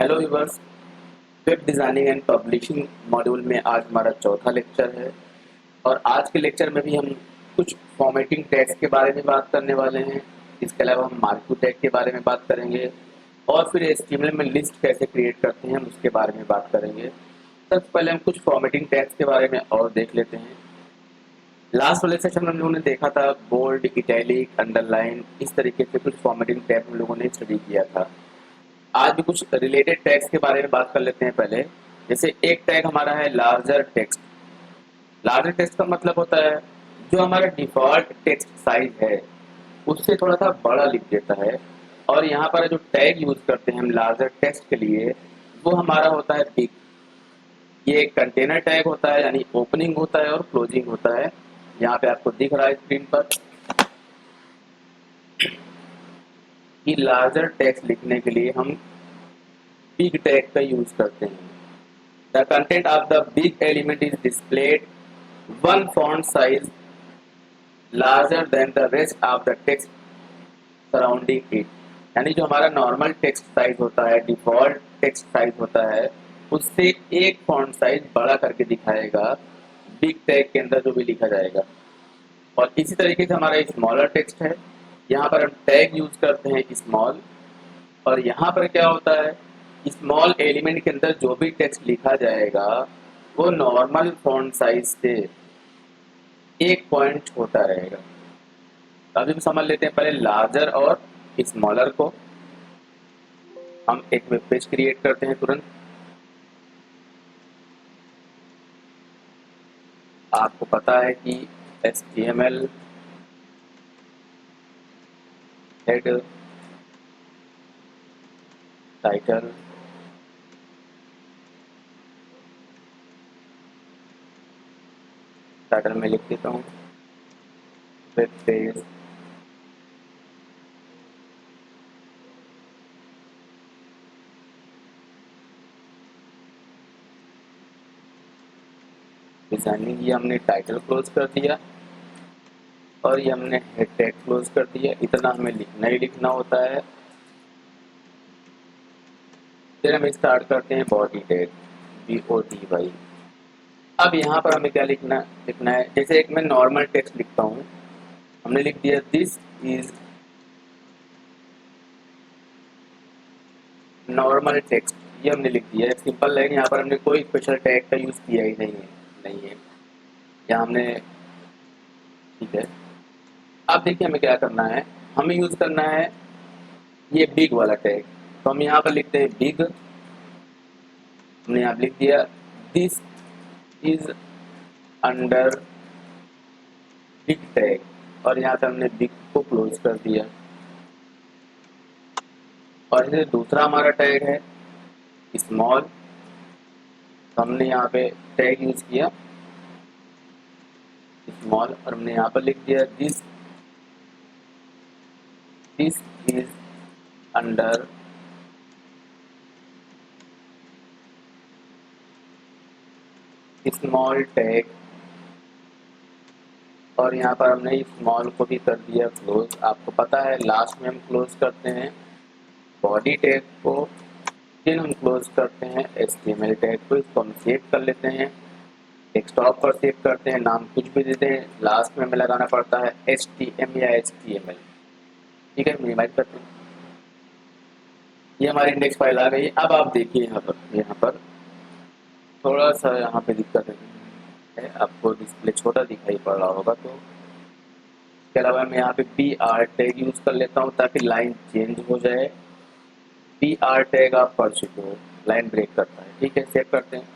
Hello viewers, web designing and publishing module में आज हमारा चौथा लेक्चर है। और आज के लेक्चर में भी हम कुछ फॉर्मेटिंग टैग्स के बारे में बात करने वाले हैं। इसके अलावा हम मार्कअप टैग के बारे में बात करेंगे और फिर एचटीएमएल में लिस्ट कैसे क्रिएट करते हैं हम उसके बारे में बात करेंगे। सबसे पहले हम कुछ फॉर्मेटिंग टैग्स के बारे में और देख लेते हैं। लास्ट वाले सेशन में हम लोगों ने देखा था बोल्ड, इटैलिक, अंडरलाइन, इस तरीके से कुछ फॉर्मेटिंग टैग हम लोगों ने स्टडी किया था। आज भी कुछ रिलेटेड टैग्स के बारे में बात कर लेते हैं। पहले जैसे एक टैग हमारा है लार्जर टेक्स्ट। लार्जर टेक्स्ट का मतलब होता है जो हमारा डिफॉल्ट टेक्स्ट साइज है उससे थोड़ा सा बड़ा लिख देता है। और यहाँ पर जो टैग यूज करते हैं हम लार्जर टेक्स्ट के लिए वो हमारा होता है बिग। ये एक कंटेनर टैग होता है, यानी ओपनिंग होता है और क्लोजिंग होता है। यहाँ पे आपको दिख रहा है स्क्रीन पर कि लार्जर टेक्स्ट लिखने के लिए हम बिग टैग का यूज करते हैं। The content of the big element is displayed one font size larger than the rest of the text surrounding it। यानी जो हमारा नॉर्मल टेक्स्ट साइज होता है, डिफॉल्ट टेक्स्ट साइज होता है, उससे एक फॉन्ट साइज बड़ा करके दिखाएगा बिग टैग के अंदर जो भी लिखा जाएगा। और इसी तरीके से हमारा स्मॉलर टेक्स्ट है, यहाँ पर हम टैग यूज करते हैं स्मॉल। और यहाँ पर क्या होता है, स्मॉल एलिमेंट के अंदर जो भी टेक्स्ट लिखा जाएगा वो नॉर्मल फॉन्ट साइज से एक पॉइंट छोटा रहेगा। अभी हम समझ लेते हैं पहले लार्जर और स्मॉलर को। हम एक वेब पेज क्रिएट करते हैं तुरंत। आपको पता है कि HTML हेड, टाइटल, टाइटल में लिख देता हूँ वेब पेज, डिजाइनिंग, ये हमने टाइटल क्लोज कर दिया और ये हमने हेड टैग क्लोज कर दिया। इतना हमें लिखना ही लिखना होता है। फिर हम स्टार्ट करते हैं बॉडी टैग, BODY। अब यहाँ पर हमें क्या लिखना है, जैसे एक मैं नॉर्मल टेक्स्ट लिखता हूँ, हमने लिख दिया दिस इज नॉर्मल टेक्स्ट, ये हमने लिख दिया है सिंपल लाइन। यहाँ पर हमने कोई स्पेशल टैग का यूज किया ही नहीं है यहाँ हमने, ठीक है। अब देखिए हमें क्या करना है, हमें यूज करना है ये बिग वाला टैग। तो हम यहाँ पर लिखते हैं बिग, हमने यहाँ लिख दिया this is under big tag और यहाँ पे हमने बिग को क्लोज कर दिया। और इसे दूसरा हमारा टैग है स्मॉल, तो हमने यहाँ पे टैग यूज किया स्मॉल और हमने यहाँ पर लिख दिया this is under small tag. और यहाँ पर हमने स्मॉल को भी कर दिया क्लोज। आपको पता है लास्ट में हम क्लोज करते हैं बॉडी टैग को, फिर हम क्लोज करते हैं HTML टैग को। इसको हम सेव कर लेते हैं, डेस्कटॉप पर सेव करते हैं, नाम कुछ भी देते हैं, लास्ट में हमें लगाना पड़ता है HTM या HTML। ठीक है, मिनिमाइज करते हैं। ये हमारी इंडेक्स फाइल आ गई। अब आप देखिए यहाँ पर थोड़ा सा यहाँ पे दिक्कत है, आपको डिस्प्ले छोटा दिखाई पड़ रहा होगा। तो इसके अलावा मैं यहाँ पे PR टैग यूज कर लेता हूँ ताकि लाइन चेंज हो जाए। PR टैग आप पढ़ चुके हो, लाइन ब्रेक करता है। ठीक है, सेव करते हैं,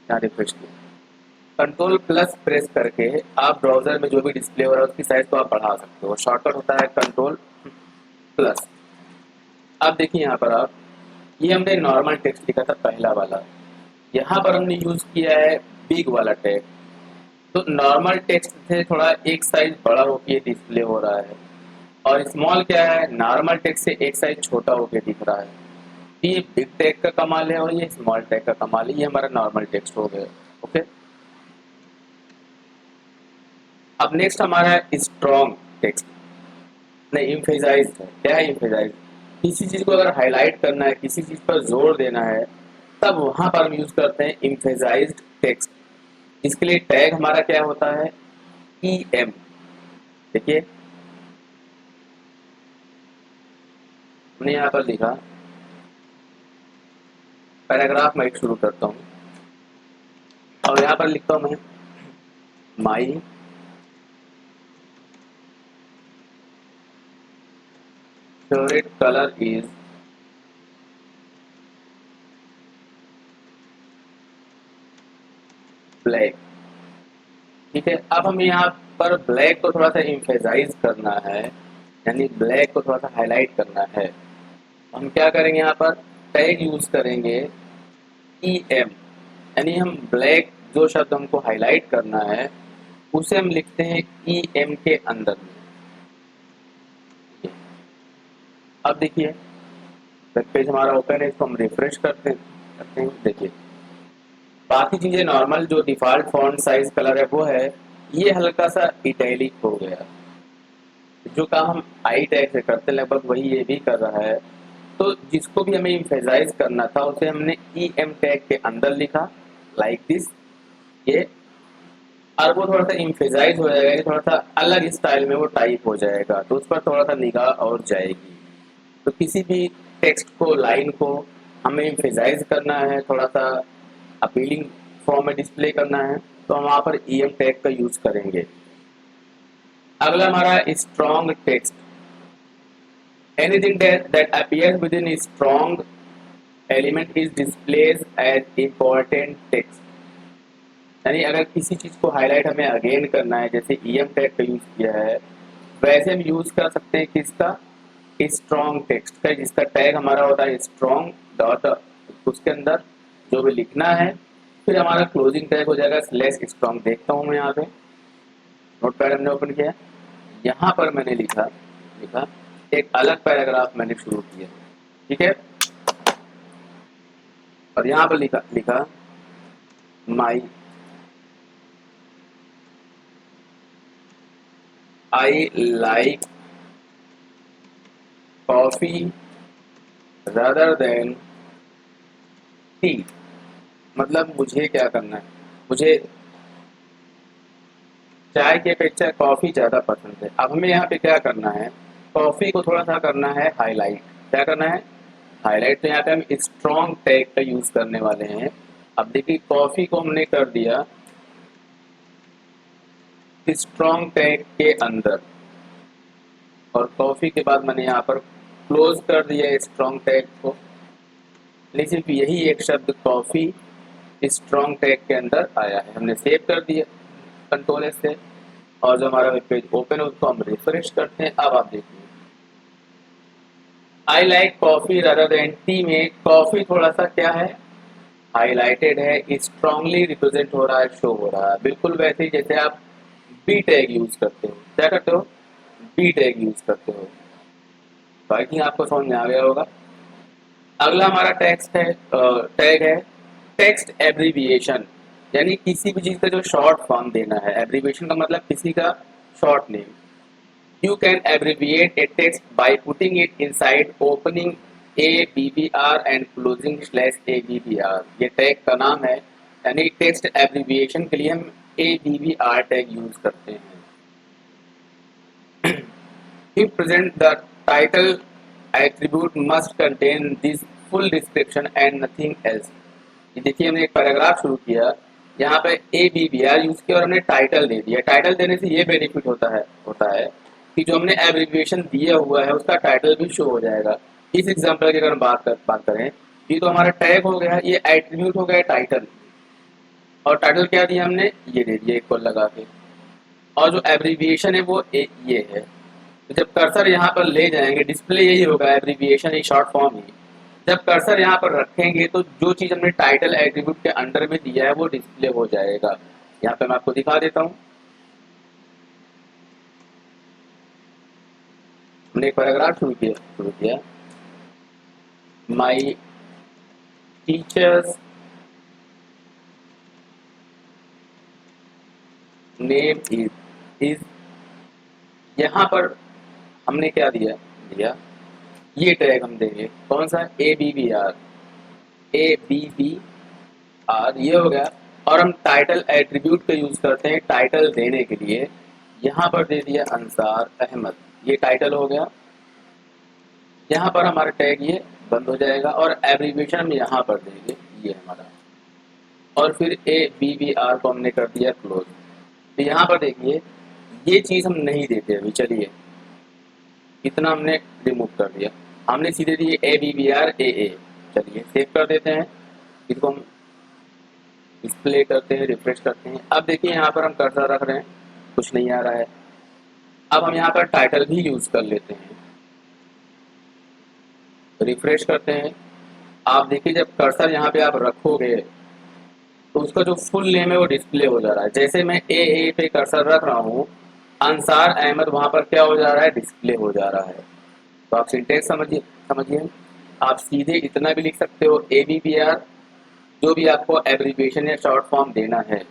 यहाँ रिफ्रेश किया। कंट्रोल+ प्रेस करके आप ब्राउजर में जो भी डिस्प्ले हो रहा है उसकी साइज को आप बढ़ा सकते हो। शॉर्टकट होता है कंट्रोल+। अब देखिए यहाँ पर आप, ये हमने नॉर्मल टेक्स्ट लिखा था पहला वाला, यहाँ पर हमने यूज किया है बिग वाला टैग। तो नॉर्मल टेक्स्ट से थोड़ा एक साइज बड़ा होकर डिस्प्ले हो रहा है और स्मॉल क्या है, नॉर्मल टेक्स्ट से एक साइज छोटा होकर दिख रहा है। तो ये बिग टैग का कमाल है और ये स्मॉल टैग का कमाल है। ये हमारा नॉर्मल टेक्स्ट हो गया। ओके, अब नेक्स्ट हमारा है स्ट्रॉन्ग टेक्स्ट, नहीं इम्फेसाइज है। क्या है इम्फेसाइज, किसी चीज को अगर हाईलाइट करना है, किसी चीज पर जोर देना है, तब वहां पर हम यूज करते हैं एम्फेसाइज्ड टेक्स्ट। इसके लिए टैग हमारा क्या होता है, ई एम। देखिए हमने यहाँ पर लिखा, पैराग्राफ मैं शुरू करता हूँ और यहाँ पर लिखता हूँ मैं, my favourite colour is black. ठीक है, अब हमें यहाँ पर ब्लैक को थोड़ा सा इम्फेसाइज करना है, यानी ब्लैक को थोड़ा सा हाईलाइट करना है। हम क्या करेंगे, यहाँ पर टैग यूज करेंगे ई एम, यानी हम ब्लैक जो शब्द हमको हाईलाइट करना है उसे हम लिखते हैं ई एम के अंदर में। अब देखिए वेब पेज हमारा ओपन है, इसको हम रिफ्रेश करते हैं। देखिए बाकी चीजें नॉर्मल, जो डिफॉल्ट फॉन्ट साइज कलर है वो है, ये हल्का सा इटैलिक हो गया। जो काम हम आई टैग से करते लगभग वही ये भी कर रहा है। तो जिसको भी हमें इम्फेसाइज करना था उसे हमने ई एम टैग के अंदर लिखा, लाइक दिस ये। और वो थोड़ा सा इम्फेसाइज हो जाएगा, थोड़ा सा अलग स्टाइल में वो टाइप हो जाएगा, तो उस पर थोड़ा सा निगाह और जाएगी। तो किसी भी टेक्स्ट को, लाइन को हमें इम्फेसाइज करना है, थोड़ा सा अपीलिंग फॉर्म में डिस्प्ले करना है, तो हम वहाँ पर ई एम टैग का यूज करेंगे। अगला हमारा strong text, anything that appears within a strong element is displayed as important text। यानी अगर किसी चीज को हाईलाइट हमें अगेन करना है, जैसे ईएम टैग का यूज किया है, वैसे हम यूज कर सकते हैं किसका, स्ट्रॉन्ग टेक्स्ट का, जिसका टैग हमारा होता है स्ट्रॉन्ग डॉट, उसके अंदर जो भी लिखना है, फिर हमारा क्लोजिंग टैग हो जाएगा स्लैश स्ट्रॉन्ग। देखता हूँ मैं यहाँ पे नोटपैड हमने ओपन किया, यहाँ पर मैंने लिखा लिखा एक अलग पैराग्राफ मैंने शुरू किया। ठीक है, और यहाँ पर लिखा लिखा my I like coffee rather than tea. मतलब मुझे क्या करना है, मुझे चाय की अपेक्षा कॉफी ज्यादा पसंद है। अब हमें यहाँ पे क्या करना है, कॉफी को थोड़ा सा करना है हाईलाइट। क्या करना है, हाईलाइट। तो यहाँ पे हम स्ट्रॉन्ग टैग का यूज करने वाले हैं। अब देखिए कॉफी को हमने कर दिया स्ट्रॉन्ग टैग के अंदर, और कॉफी के बाद मैंने यहाँ पर क्लोज कर दिया स्ट्रॉन्ग टैग को। नहीं, सिर्फ यही एक शब्द कॉफी स्ट्रॉन्ग टैग के अंदर आया है, हमने सेव कर दिया कंट्रोल एस से। और जो हमारा वेब पेज ओपन है उसको हम रिफ्रेश करते हैं। अब आप देखिए आई like coffee rather than T में कॉफी थोड़ा सा क्या है, हाईलाइटेड है, स्ट्रांगली रिप्रेजेंट हो रहा है, शो हो रहा है, बिल्कुल वैसे ही जैसे आप बी टैग यूज करते हो। क्या करते हो, बी टैग यूज करते हो। बाकी आपको समझ में आ गया होगा। अगला हमारा टेक्स्ट है, टैग है टेक्स्ट एब्रीविएशन, यानी किसी भी चीज का जो शॉर्ट फॉर्म देना है। एब्रीविएशन का मतलब किसी का short name. You can abbreviate A text by putting it inside opening ABBR and closing slash ABBR। ये टैग का नाम है, यानी टेक्स्ट एब्रीविएशन के लिए हम ABBR टैग यूज करते हैं। If present the title attribute must contain this full description and nothing else। ये देखिए हमने एक पैराग्राफ शुरू किया, यहाँ पे ABBR यूज किया और हमने टाइटल दे दिया। टाइटल देने से ये बेनिफिट होता है कि जो हमने एब्रिविएशन दिया हुआ है उसका टाइटल भी शो हो जाएगा। इस एग्जांपल की अगर हम बात करें, ये तो हमारा टैग हो गया, ये एट्रीब्यूट हो गया टाइटल, और टाइटल क्या दिया हमने, ये दे दिया इक्वल लगा के। और जो एब्रीविएशन है वो ये है। तो जब कर्सर यहाँ पर ले जाएंगे, डिस्प्ले यही होगा, एब्रीविएशन ही, शॉर्ट फॉर्म ही। जब कर्सर यहाँ पर रखेंगे तो जो चीज हमने टाइटल एट्रीब्यूट के अंडर में दिया है वो डिस्प्ले हो जाएगा। यहाँ पे मैं आपको दिखा देता हूँ। हमने एक पैराग्राफ शुरू किया माई टीचर्स नेम इज। यहाँ पर हमने क्या दिया दिया ये टैग हम देंगे, कौन सा, ABBR, ABBR, ये हो गया। और हम टाइटल एट्रीब्यूट का यूज करते हैं टाइटल देने के लिए, यहाँ पर दे दिया अंसार अहमद, ये टाइटल हो गया। यहाँ पर हमारा टैग ये बंद हो जाएगा और एब्रीविएशन हम यहाँ पर देंगे, ये हमारा। और फिर ABBR को हमने कर दिया क्लोज। तो यहाँ पर देखिए ये चीज़ हम नहीं देते अभी, चलिए इतना हमने रिमूव कर दिया, हमने सीधे दिए ABBR AA। चलिए सेव कर देते हैं, इसको हम डिस्प्ले करते हैं, रिफ्रेश करते हैं। अब देखिए यहाँ पर हम कर्सर रख रहे हैं, कुछ नहीं आ रहा है। अब हम यहाँ पर टाइटल भी यूज कर लेते हैं, रिफ्रेश करते हैं। आप देखिए जब कर्सर यहाँ पे आप रखोगे तो उसका जो फुल नेम है वो डिस्प्ले हो जा रहा है। जैसे मैं AA पे कर्सर रख रहा हूँ, अंसार अहमद वहां पर क्या हो जा रहा है, डिस्प्ले हो जा रहा है। तो आप सिंटेक्स समझिए समझिए, आप सीधे इतना भी लिख सकते हो ABBR, जो भी आपको एब्रीविएशन या शॉर्ट फॉर्म देना है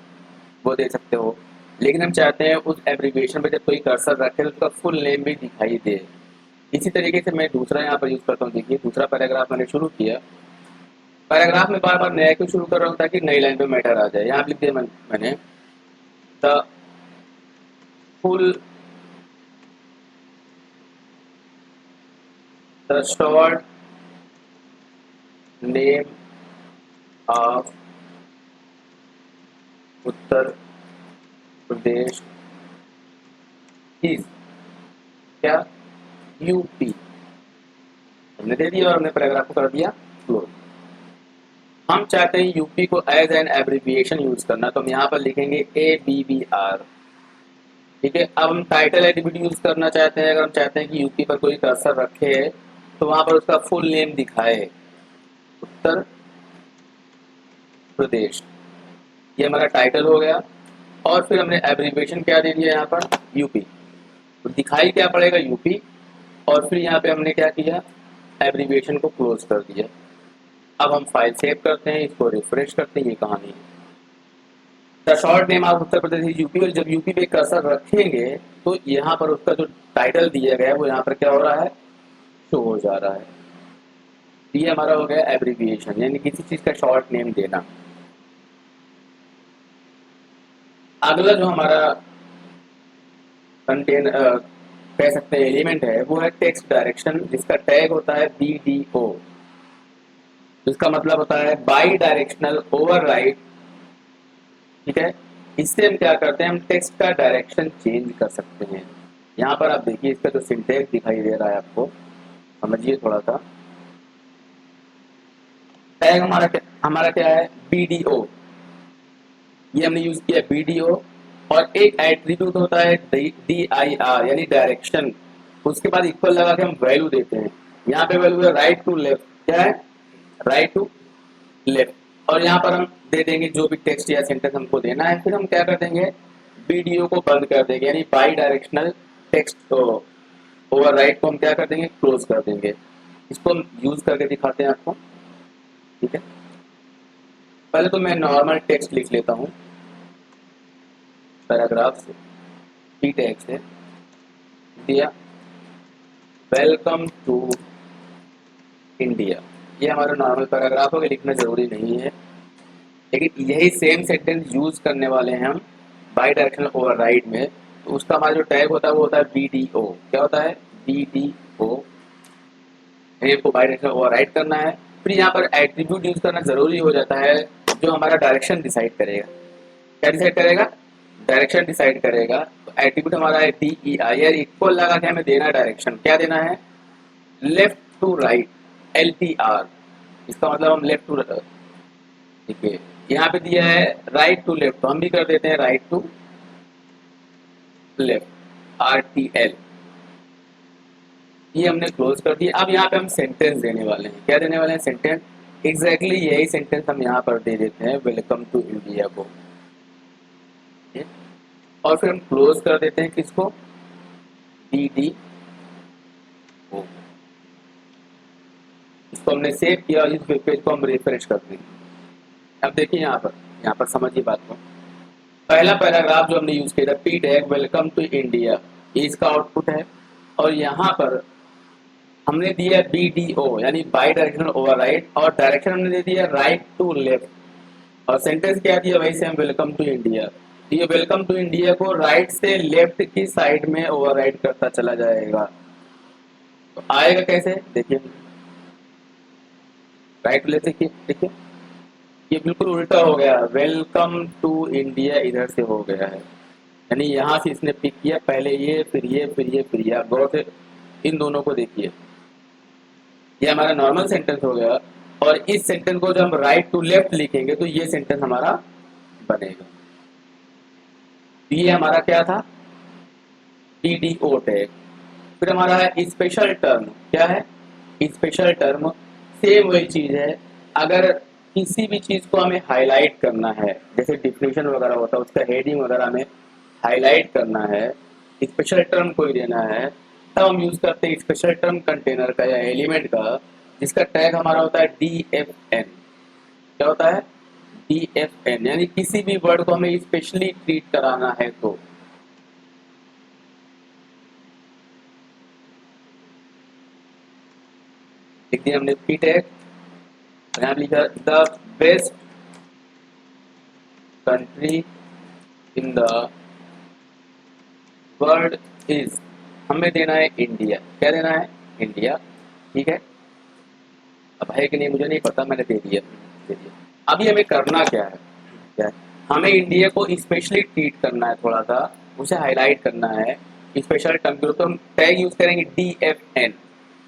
वो दे सकते हो। लेकिन हम चाहते हैं उस एब्रीविएशन पर जब कोई कर्सर रखे तो उसका फुल नेम भी दिखाई दे। इसी तरीके से मैं दूसरा यहाँ पर यूज करता हूँ। देखिए दूसरा पैराग्राफ मैंने शुरू किया, पैराग्राफ में बार बार नया क्यों शुरू कर रहा हूँ, ताकि नई लाइन पे मैटर आ जाए। यहाँ लिख दिया मैंने the full the short name of Uttar Pradesh is क्या, UP। हमने दे दिया और हमने पैराग्राफ को कर दिया क्लोज। हम चाहते हैं UP को एज एन एब्रीविएशन यूज करना, तो हम यहाँ पर लिखेंगे ABBR। ठीक है, अब हम टाइटल एट्रीब्यूट यूज करना चाहते हैं। अगर हम चाहते हैं कि UP पर कोई कर्सर रखे तो वहां पर उसका फुल नेम दिखाए, उत्तर प्रदेश, ये हमारा टाइटल हो गया। और फिर हमने एब्रीविएशन क्या दे दिया यहाँ पर, UP। तो दिखाई क्या पड़ेगा, UP। और फिर यहाँ पे हमने क्या किया, एब्रीविएशन को क्लोज कर दिया। अब हम फाइल सेव करते हैं, इसको रिफ्रेश करते हैं, ये कहानी है। The short name of Uttar Pradesh is UP। और जब UP पे कर्सर रखेंगे तो यहाँ पर उसका जो टाइटल दिया गया है वो यहाँ पर क्या हो रहा है, शो हो जा रहा है। ये हमारा हो गया एब्रीविएशन, यानी किसी चीज का शॉर्ट नेम देना। अगला जो हमारा कंटेन कह सकते हैं एलिमेंट है, वो है टेक्स्ट डायरेक्शन, जिसका टैग होता है BDO, जिसका मतलब होता है बाई डायरेक्शनल ओवरराइड। ठीक है, इससे हम क्या करते हैं, हम टेक्स्ट का डायरेक्शन चेंज कर सकते हैं। यहाँ पर आप देखिए इसका जो सिंटैक्स दिखाई दे रहा है आपको, समझिए थोड़ा सा। टैग हमारा क्या है, BDO, ये हमने यूज किया BDO। और एक एट्रीब्यूट होता है DIR, यानी डायरेक्शन, उसके बाद इक्वल लगा के हम वैल्यू देते हैं। यहाँ पे वैल्यू है राइट टू लेफ्ट, क्या है, राइट टू लेफ्ट। और यहाँ पर हम दे देंगे जो भी टेक्स्ट या सेंटेंस हमको देना है। फिर हम क्या कर देंगे, BDO को बंद कर देंगे, यानी बाई डायरेक्शनल टेक्स्ट ओवरराइड को हम क्या कर देंगे, क्लोज कर देंगे। इसको हम यूज करके दिखाते हैं आपको। ठीक है, पहले तो मैं नॉर्मल टेक्स्ट लिख लेता हूँ, पैराग्राफ से P टैग से दिया वेलकम टू इंडिया। ये हमारा नॉर्मल पैराग्राफ होगा, लिखना जरूरी नहीं है। लेकिन यही सेम सेंटेंस यूज करने वाले हैं हम बाई डायरेक्शनल ओवरराइड में। तो उसका हमारा जो टैग होता है वो होता है BDO। क्या होता है, BDO, को बाई डायरेक्शनल ओवरराइड करना है। फिर यहाँ पर एट्रीब्यूट यूज करना जरूरी हो जाता है, जो हमारा डायरेक्शन डिसाइड करेगा। क्या डिसाइड करेगा, डायरेक्शन डिसाइड करेगा। तो एट्रीब्यूट हमारा है DEI, यार इक्वल लगा के हमें देना डायरेक्शन, क्या देना है, लेफ्ट टू राइट, LTR। इसका मतलब हम लेफ्ट टू, देखिए यहाँ पे दिया है राइट टू लेफ्ट, तो हम भी कर देते हैं राइट टू लेफ्ट, RTL। ये हमने क्लोज कर दिया। अब यहाँ पे हम सेंटेंस देने वाले हैं, क्या देने वाले हैं, सेंटेंस। एग्जैक्टली यही सेंटेंस हम यहाँ पर दे देते हैं, वेलकम टू इंडिया को। और फिर हम क्लोज कर देते हैं किसको, BDO। इसको हमने सेव किया और इस वेब पेज को हम रिफ्रेश कर देंगे। अब देखिए यहाँ पर समझिए बात को। पहला पैराग्राफ जो हमने यूज किया था, P tag welcome to India, ये इसका आउटपुट है। और यहाँ पर हमने दिया BDO यानी बाई डायरेक्शनल ओवरराइड, और डायरेक्शन हमने दे दिया राइट टू लेफ्ट, और सेंटेंस क्या दिया भाई सेम, वेलकम टू इंडिया। तो ये वेलकम टू इंडिया को राइट से लेफ्ट की साइड में ओवरराइड करता चला जाएगा। तो आएगा कैसे, देखिए राइट लेते, देखिए ये बिल्कुल उल्टा हो गया, वेलकम टू इंडिया इधर से हो गया है, यानी यहाँ से इसने पिक किया, पहले ये फिर ये फिर ये फिर ये। आप गौर से इन दोनों को देखिए, ये हमारा नॉर्मल सेंटेंस हो गया, और इस सेंटेंस को जब हम राइट टू लेफ्ट लिखेंगे तो ये सेंटेंस हमारा बनेगा। तो ये हमारा क्या था, BDO टैग। फिर हमारा है स्पेशल टर्म, क्या है स्पेशल टर्म, सेम वही चीज है। अगर किसी भी चीज को हमें हाईलाइट करना है, जैसे डिफिनेशन वगैरह होता है उसका हेडिंग वगैरह हमें हाईलाइट करना है, स्पेशल टर्म कोई देना है, तब हम यूज करते हैं स्पेशल टर्म कंटेनर का या एलिमेंट का, जिसका टैग हमारा होता है DFN। क्या होता है DFN, यानी किसी भी वर्ड को हमें स्पेशली ट्रीट कराना है तो। लिख दिया हमने पी टैग, यहाँ लिखा the best country in the world is, हमें देना है इंडिया। क्या देना है, इंडिया। ठीक है, अब है कि नहीं मुझे नहीं पता, मैंने दे दिया। अभी हमें करना क्या है, क्या है? हमें इंडिया को स्पेशली ट्रीट करना है, थोड़ा सा उसे हाईलाइट करना है स्पेशल टर्म के रूप में। हम टैग यूज करेंगे DFN।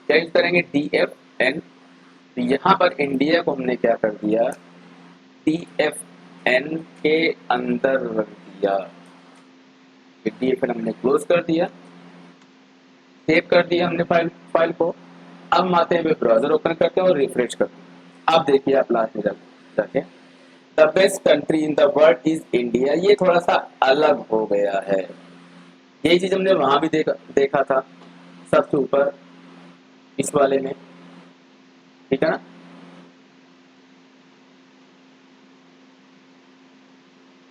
क्या यूज करेंगे, DFN। तो यहाँ पर इंडिया को हमने क्या कर दिया, DFN के अंदर रख दिया। DFN हमने क्लोज कर दिया, सेव कर दिया हमने फाइल को। अब हम आते हैं ब्राउजर ओपन करते हैं और रिफ्रेश करते हैं। अब देखिए आप लास्ट में जाके the best country in the world is India, ये थोड़ा सा अलग हो गया है। यही चीज हमने वहां भी देखा था सबसे ऊपर इस वाले में, ठीक है ना।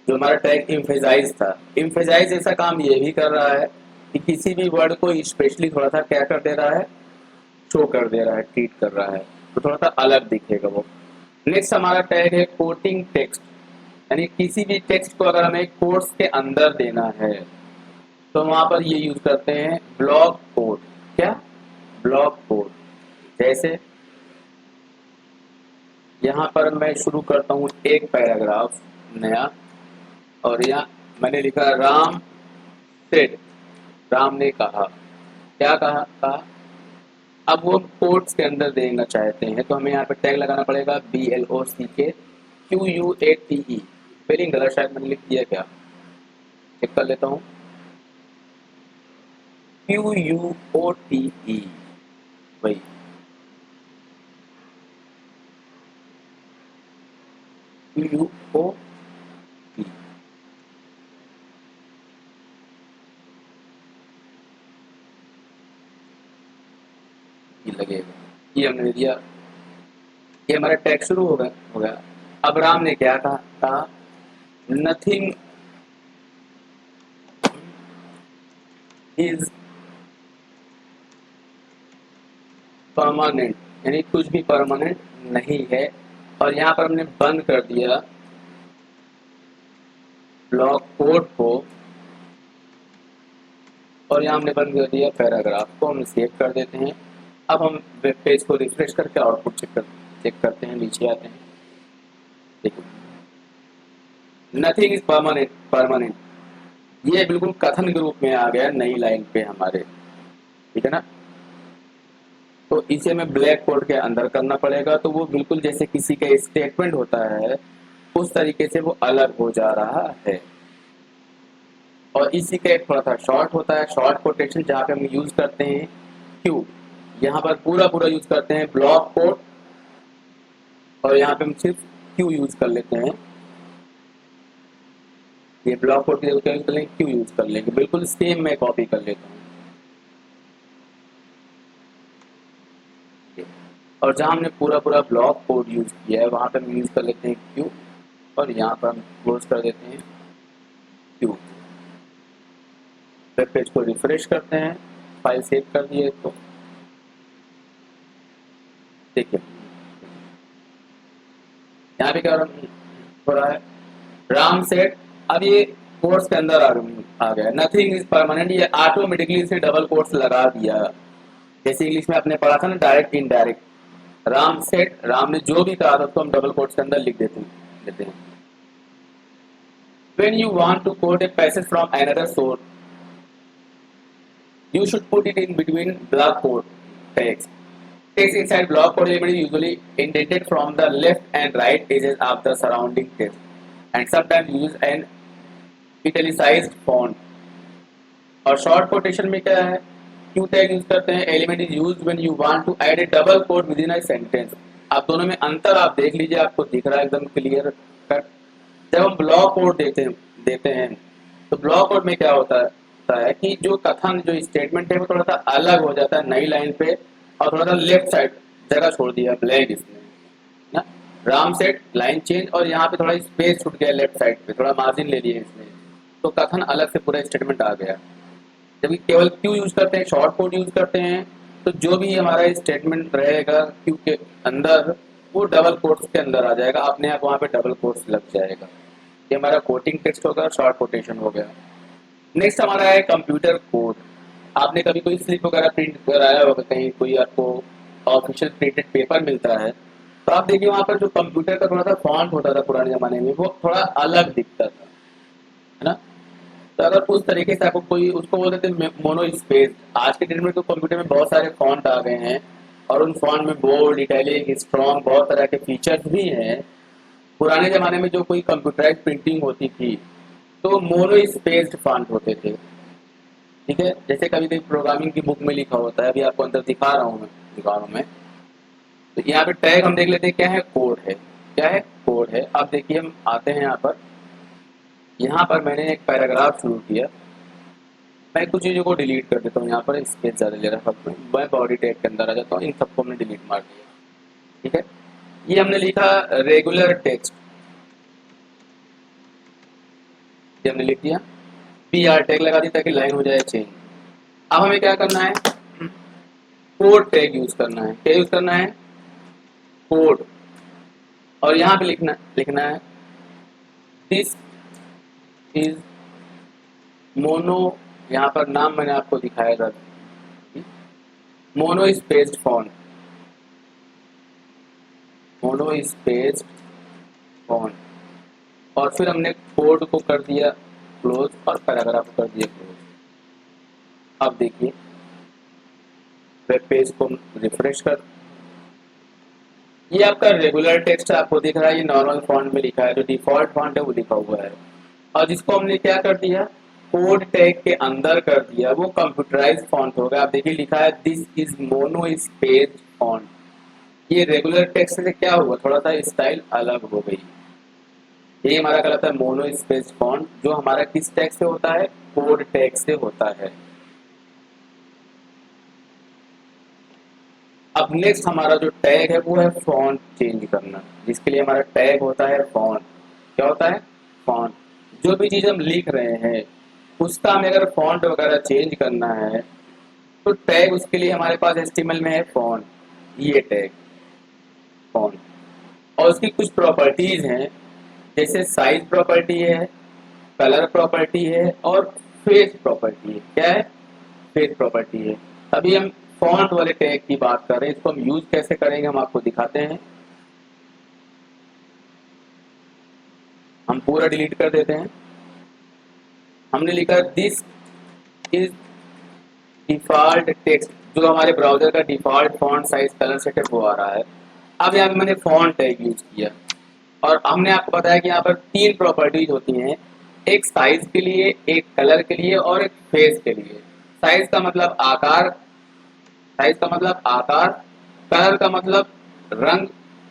जो हमारा टैग इम्फेसाइज था, इम्फेसाइज ऐसा काम ये भी कर रहा है कि किसी भी वर्ड को स्पेशली थोड़ा सा क्या कर दे रहा है, शो कर दे रहा है, ट्रीट कर रहा है, तो थोड़ा सा अलग दिखेगा वो। नेक्स्ट हमारा टैग है कोटिंग टेक्स्ट, यानी किसी भी टेक्स्ट को अगर हमें कोट्स के अंदर देना है तो वहां पर ये यूज करते हैं ब्लॉक कोट। क्या, ब्लॉक कोट। जैसे यहाँ पर मैं शुरू करता हूँ एक पैराग्राफ नया, और यहाँ मैंने लिखा राम सेड, राम ने कहा। क्या कहा। अब वो कोट्स के अंदर देना चाहते हैं तो हमें यहाँ पे टैग लगाना पड़ेगा BLOCKQUATE। स्पेलिंग गलत शायद मैंने लिख दिया, क्या चेक कर लेता हूँ, QUOTE, वही QUOTE लगेगा। ये हमने दिया, ये हमारा टैग शुरू हो गया। अब राम ने क्या कहा नथिंग इज परमानेंट, यानी कुछ भी परमानेंट नहीं है। और यहाँ पर हमने बंद कर दिया ब्लॉक कोड को, और यहाँ हमने बंद कर दिया पैराग्राफ को। हम सेव कर देते हैं। अब हम वेब पेज को रिफ्रेश करके आउटपुट चेक करते हैं, नीचे आते हैं। देखो नथिंग इज परमानेंट, ये बिल्कुल कथन के रूप में आ गया नई लाइन पे हमारे, ठीक है ना। तो इसे हमें ब्लैक कोड के अंदर करना पड़ेगा, तो वो बिल्कुल जैसे किसी का स्टेटमेंट होता है उस तरीके से वो अलग हो जा रहा है। और इसी का एक थोड़ा सा शॉर्ट होता है, शॉर्ट कोटेशन, जहाँ पे हम यूज करते हैं क्यू। यहाँ पर पूरा पूरा यूज करते हैं ब्लॉक कोड, और यहाँ पे हम सिर्फ क्यू यूज कर लेते हैं। ये ब्लॉक कोड की जगह यूज कर लेंगे, क्यू यूज कर लेंगे, बिल्कुल सेम मैं कॉपी कर लेता हूँ। और जहाँ हमने पूरा पूरा ब्लॉक कोड यूज किया है वहां पर हम यूज कर लेते हैं क्यू, और यहाँ पर हम क्लोज कर देते हैं क्यू। वेब पेज को रिफ्रेश करते हैं, फाइल सेव कर दिए तो देखिए यहाँ पे क्या हो रहा है, राम सेट, अब ये कोर्स के अंदर आ गया, नथिंग इज परमानेंट, ये ऑटोमेटिकली इसने डबल कोर्स लगा दिया। जैसे इंग्लिश में आपने पढ़ा था ना, direct indirect. Ram set, Ram ने जो भी कहा था उसको हम डबल कोर्स के अंदर लिख देते हैं। When you want to quote a passage from another source, you should put it in between block quote text. Text inside block quote element is usually indented from the left and right edges of the surrounding text, and sometimes use an italicized font. और short quotation में क्या है, q tag use करते हैं, element is used when you want to add a double quote within a sentence. आप दोनों में अंतर आप देख लीजिए, आपको दिख रहा है एकदम क्लियर कट। जब हम ब्लॉक कोड देते हैं तो ब्लॉक कोड में क्या होता है कि जो कथन, जो स्टेटमेंट है वो थोड़ा सा अलग हो जाता है नई लाइन पे, और थोड़ा सा लेफ्ट साइड जगह छोड़ दिया ब्लैंक इसने ना, राम सेट लाइन चेंज, और यहाँ पे थोड़ा स्पेस छूट गया लेफ्ट साइड पे, थोड़ा मार्जिन ले लिए इसने, तो कथन अलग से पूरा स्टेटमेंट आ गया। जब केवल क्यू यूज करते हैं, शॉर्ट कोड यूज करते हैं, तो जो भी हमारा स्टेटमेंट रहेगा क्यू के अंदर वो डबल कोट्स के अंदर आ जाएगा, अपने आप वहाँ पे डबल कोट्स लग जाएगा। ये हमारा कोटिंग टेक्स्ट होगा, शॉर्ट कोटेशन हो गया। नेक्स्ट हमारा है कंप्यूटर कोड। आपने कभी कोई स्लिप वगैरह प्रिंट कराया होगा, कहीं कोई आपको ऑफिशियल प्रिंटेड पेपर मिलता है, तो आप देखिए वहाँ पर जो कंप्यूटर का थोड़ा सा फॉन्ट होता था पुराने जमाने में, वो थोड़ा अलग दिखता था, है ना। तो अगर उस तरीके से आपको कोई, उसको बोलते थे मोनो स्पेस। आज के डेट में तो कंप्यूटर में बहुत सारे फॉन्ट आ गए हैं, और उन फॉन्ट में बोल्ड, इटैलिक, स्ट्रॉन्ग, बहुत तरह के फीचर्स भी हैं। पुराने जमाने में जो कोई कंप्यूटराइज प्रिंटिंग होती थी तो मोनो स्पेस्ड फॉन्ट होते थे, ठीक है। जैसे कभी कभी प्रोग्रामिंग की बुक में लिखा होता है, अभी आपको अंदर दिखा रहा हूँ मैं। तो यहाँ पे टैग हम देख लेते हैं, क्या है, कोड है। क्या है, कोड है। अब देखिए हम आते हैं यहाँ पर मैंने एक पैराग्राफ शुरू किया, मैं कुछ चीज़ों को डिलीट कर देता हूँ, यहाँ पर स्पेस ज़्यादा ले रहा है, मैं बॉडी टैग के अंदर आ जाता हूँ, इन सबको हमने डिलीट मार दिया, ठीक है। ये हमने लिखा रेगुलर टेक्स्ट, ये हमने लिख दिया, पी आर टैग लगा दी ताकि लाइन हो जाए चेंज। अब हमें क्या करना है, कोड टैग यूज करना है। क्या यूज करना है, कोड, और यहाँ पे लिखना है दिस इज मोनो, यहाँ पर नाम मैंने आपको दिखाया था, mono spaced font, mono spaced font, और फिर हमने कोड को कर दिया क्लोज और पैराग्राफ को कर दिया क्लोज। अब देखिए वेब पेज को रिफ्रेश कर, ये आपका रेगुलर टेक्स्ट आपको दिख रहा है, ये नॉर्मल फॉन्ट में लिखा है, जो डिफॉल्ट फॉन्ट है वो लिखा हुआ है, और जिसको हमने क्या कर दिया, कोड टैग के अंदर कर दिया, वो कंप्यूटराइज फॉन्ट होगा। आप देखिए लिखा है this is mono space font. ये रेगुलर टेक्स्ट से क्या हुआ, थोड़ा सा स्टाइल अलग हो गई। ये हमारा कहलाता है मोनो स्पेस फॉन्ट, जो हमारा किस टैग से होता है, कोड टैग से होता है। अब नेक्स्ट हमारा जो टैग है वो है फॉन्ट चेंज करना, जिसके लिए हमारा टैग होता है फॉन्ट। क्या होता है, फॉन्ट। जो भी चीज़ हम लिख रहे हैं उसका हमें अगर फॉन्ट वगैरह चेंज करना है तो टैग उसके लिए हमारे पास HTML में है फॉन्ट, ये टैग फॉन्ट। और उसकी कुछ प्रॉपर्टीज हैं, जैसे साइज प्रॉपर्टी है, कलर प्रॉपर्टी है, और फेस प्रॉपर्टी है। क्या है, फेस प्रॉपर्टी है। अभी हम फॉन्ट वाले टैग की बात कर रहे हैं, इसको हम यूज कैसे करेंगे हम आपको दिखाते हैं। हम पूरा डिलीट कर देते हैं। हमने लिखा दिस इज डिफॉल्ट टेक्स्ट, जो हमारे ब्राउजर का default font size colour setup वो आ रहा है। अब यहाँ पे मैंने फॉन्ट टैग यूज किया, और हमने आपको बताया कि यहाँ पर 3 प्रॉपर्टीज होती हैं, एक साइज के लिए, एक कलर के लिए, और एक फेस के लिए। साइज का मतलब आकार, साइज का मतलब आकार, कलर का मतलब रंग,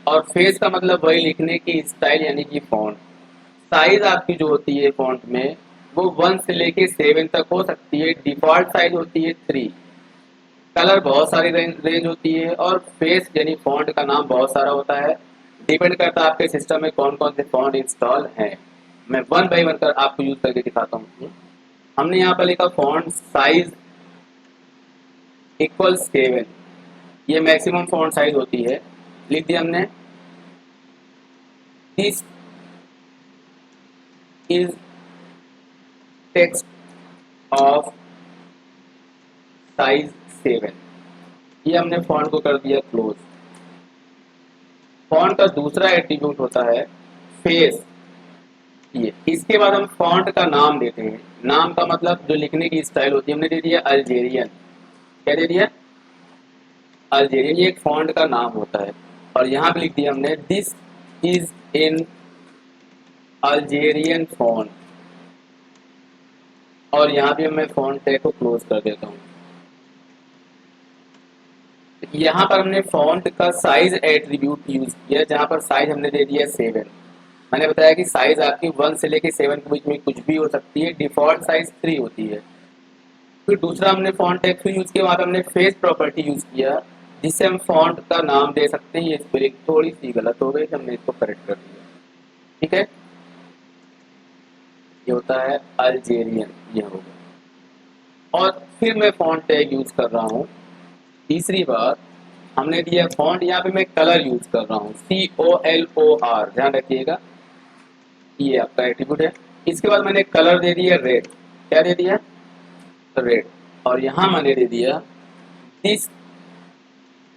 और फेस का मतलब वही लिखने की स्टाइल यानी कि फॉन्ट। साइज आपकी जो होती है फॉन्ट में वो 1 से लेके 7 तक हो सकती है, डिफॉल्ट साइज होती है 3, कलर बहुत सारी रेंज होती है, और फेस यानी फॉन्ट का नाम बहुत सारा होता है। डिपेंड करता है आपके सिस्टम में कौन कौन से फॉन्ट इंस्टॉल हैं। मैं वन बाई वन कर आपको यूज करके दिखाता हूँ। हमने यहाँ पर लिखा फॉन्ट साइज इक्वल 7, ये मैक्सिमम फॉन्ट साइज होती है। लिख दिया हमने this is text of size 7। ये हमने फॉन्ट को कर दिया क्लोज। फॉन्ट का दूसरा एट्रीब्यूट होता है फेस। ये इसके बाद हम फॉन्ट का नाम देते हैं। नाम का मतलब जो लिखने की स्टाइल होती है, हमने दे दिया अल्जेरियन। क्या दे दिया? अल्जेरियन। ये एक फॉन्ट का नाम होता है। और यहाँ पे लिख दिया हमने this is in Algerian font. और यहाँ भी मैं फॉन्ट टैग को क्लोज कर देता हूँ। यहाँ पर हमने फॉन्ट का साइज एट्रीब्यूट यूज किया, जहाँ पर साइज हमने दे दिया 7। मैंने बताया कि साइज आपकी 1 से लेके 7 के बीच में कुछ भी हो सकती है। डिफॉल्ट साइज 3 होती है। फिर दूसरा हमने फॉन्ट टैग को यूज किया, वहाँ पे हमने फेस प्रॉपर्टी यूज किया, जिससे हम फॉन्ट का नाम दे सकते हैं। ये स्पेलिंग थोड़ी सी गलत हो गई, हमने इसको करेक्ट कर दिया। ठीक है, ये होता है अल्जेरियन, ये हो गया। और फिर मैं फॉन्ट टैग यूज कर रहा हूँ। तीसरी बात हमने दिया फॉन्ट, यहाँ पे मैं कलर यूज कर रहा हूँ, COLOR, ध्यान रखिएगा, ये आपका एट्रीब्यूट है। इसके बाद मैंने कलर दे दिया रेड। क्या दे दिया? रेड। और यहाँ मैंने दे दिया this